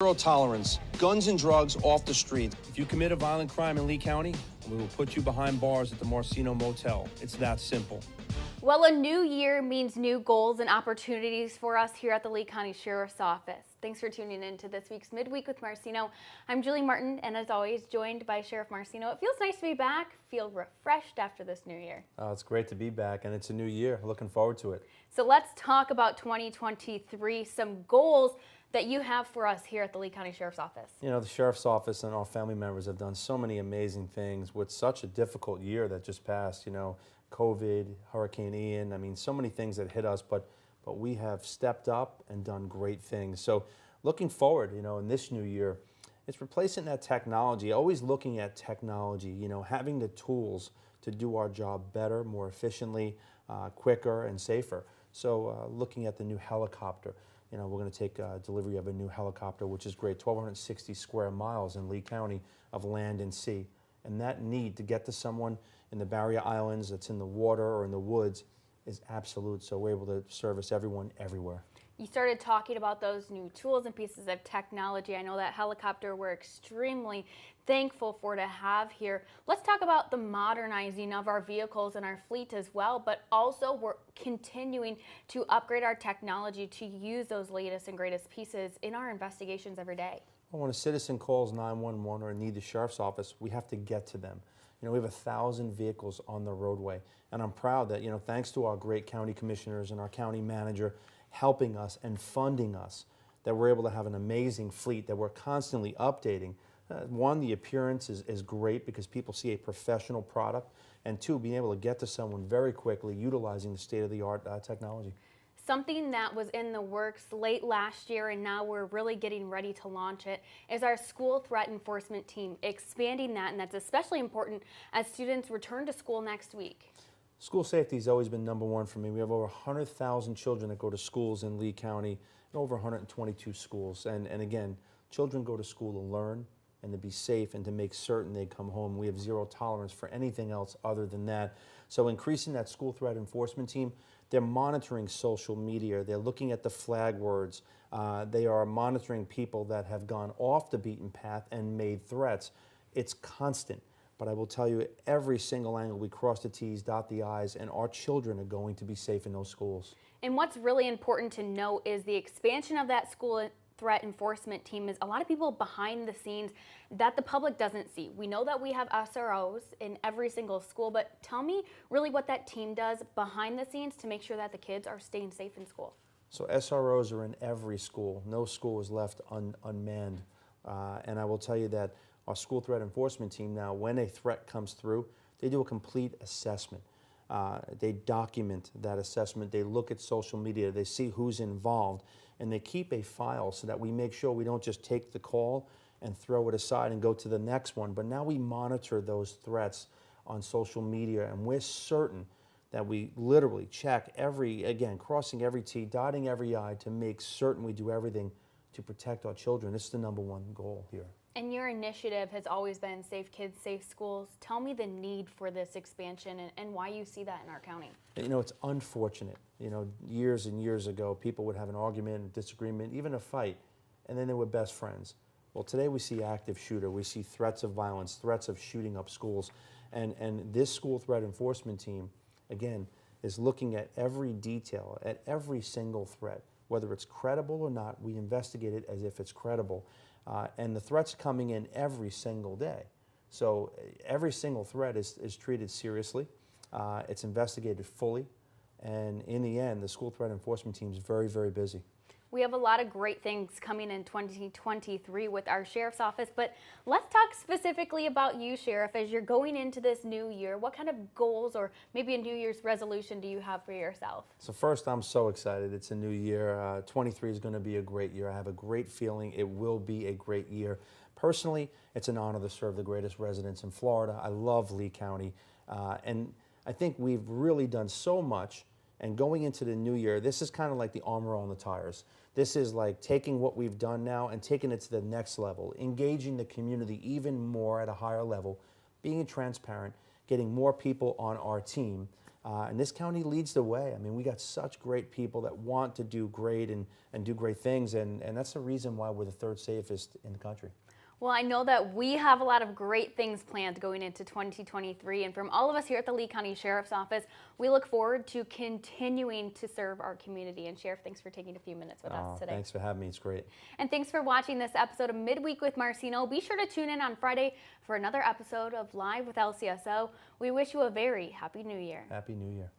Zero tolerance. Guns and drugs off the street. If you commit a violent crime in Lee County, we will put you behind bars at the Marceno Motel. It's that simple. Well, a new year means new goals and opportunities for us here at the Lee County Sheriff's Office. Thanks for tuning in to this week's Midweek with Marceno. I'm Julie Martin, and as always, joined by Sheriff Marceno. It feels nice to be back, feel refreshed after this new year. Oh, it's great to be back, and it's a new year. Looking forward to it. So let's talk about 2023, some goals that you have for us here at the Lee County Sheriff's Office. You know, the Sheriff's Office and our family members have done so many amazing things with such a difficult year that just passed, you know, COVID, Hurricane Ian, I mean, so many things that hit us, but we have stepped up and done great things. So looking forward, you know, in this new year, it's replacing that technology, always looking at technology, you know, having the tools to do our job better, more efficiently, quicker and safer. So looking at the new helicopter, you know, we're going to take delivery of a new helicopter, which is great, 1,260 square miles in Lee County of land and sea. And that need to get to someone in the barrier islands that's in the water or in the woods is absolute. So we're able to service everyone everywhere. You started talking about those new tools and pieces of technology. I know that helicopter we're extremely thankful for to have here. Let's talk about the modernizing of our vehicles and our fleet as well, but also we're continuing to upgrade our technology to use those latest and greatest pieces in our investigations every day. Well, when a citizen calls 911 or need the Sheriff's Office, we have to get to them. You know, we have 1,000 vehicles on the roadway, and I'm proud that, you know, thanks to our great county commissioners and our county manager helping us and funding us, that we're able to have an amazing fleet that we're constantly updating. One, the appearance is great because people see a professional product, and two, being able to get to someone very quickly utilizing the state-of-the-art technology. Something that was in the works late last year and now we're really getting ready to launch it is our school threat enforcement team, expanding that, and that's especially important as students return to school next week. School safety has always been number one for me. We have over 100,000 children that go to schools in Lee County and over 122 schools. And again, children go to school to learn and to be safe and to make certain they come home. We have zero tolerance for anything else other than that. So increasing that school threat enforcement team, they're monitoring social media. They're looking at the flag words. They are monitoring people that have gone off the beaten path and made threats. It's constant. But I will tell you, every single angle, we cross the T's, dot the I's, and our children are going to be safe in those schools. And what's really important to note is the expansion of that school threat enforcement team is a lot of people behind the scenes that the public doesn't see. We know that we have SROs in every single school, but tell me really what that team does behind the scenes to make sure that the kids are staying safe in school. So SROs are in every school. No school is left unmanned. And I will tell you that our school threat enforcement team now, when a threat comes through, they do a complete assessment. They document that assessment. They look at social media. They see who's involved. And they keep a file so that we make sure we don't just take the call and throw it aside and go to the next one. But now we monitor those threats on social media, and we're certain that we literally check again, crossing every T, dotting every I to make certain we do everything to protect our children. This is the number one goal here. And your initiative has always been Safe Kids, Safe Schools. Tell me the need for this expansion and why you see that in our county. You know, it's unfortunate. You know, years and years ago, people would have an argument, a disagreement, even a fight, and then they were best friends. Well, today we see active shooter. We see threats of violence, threats of shooting up schools. And this school threat enforcement team, again, is looking at every detail, at every single threat. Whether it's credible or not, we investigate it as if it's credible. And the threats coming in every single day. So every single threat is treated seriously. It's investigated fully. And in the end, the school threat enforcement team is very, very busy. We have a lot of great things coming in 2023 with our Sheriff's Office, but let's talk specifically about you, Sheriff, as you're going into this new year. What kind of goals or maybe a New Year's resolution do you have for yourself? So first, I'm so excited. It's a new year. 23 is going to be a great year. I have a great feeling it will be a great year. Personally, it's an honor to serve the greatest residents in Florida. I love Lee County, and I think we've really done so much. And going into the new year, this is kind of like the armor on the tires. This is like taking what we've done now and taking it to the next level, engaging the community even more at a higher level, being transparent, getting more people on our team, And this county leads the way. I mean, we got such great people that want to do great and do great things, and that's the reason why we're the third safest in the country. Well, I know that we have a lot of great things planned going into 2023, and from all of us here at the Lee County Sheriff's Office, we look forward to continuing to serve our community. And Sheriff, thanks for taking a few minutes with us today. Thanks for having me. It's great. And thanks for watching this episode of Midweek with Marceno. Be sure to tune in on Friday for another episode of Live with LCSO. We wish you a very happy New Year. Happy New Year.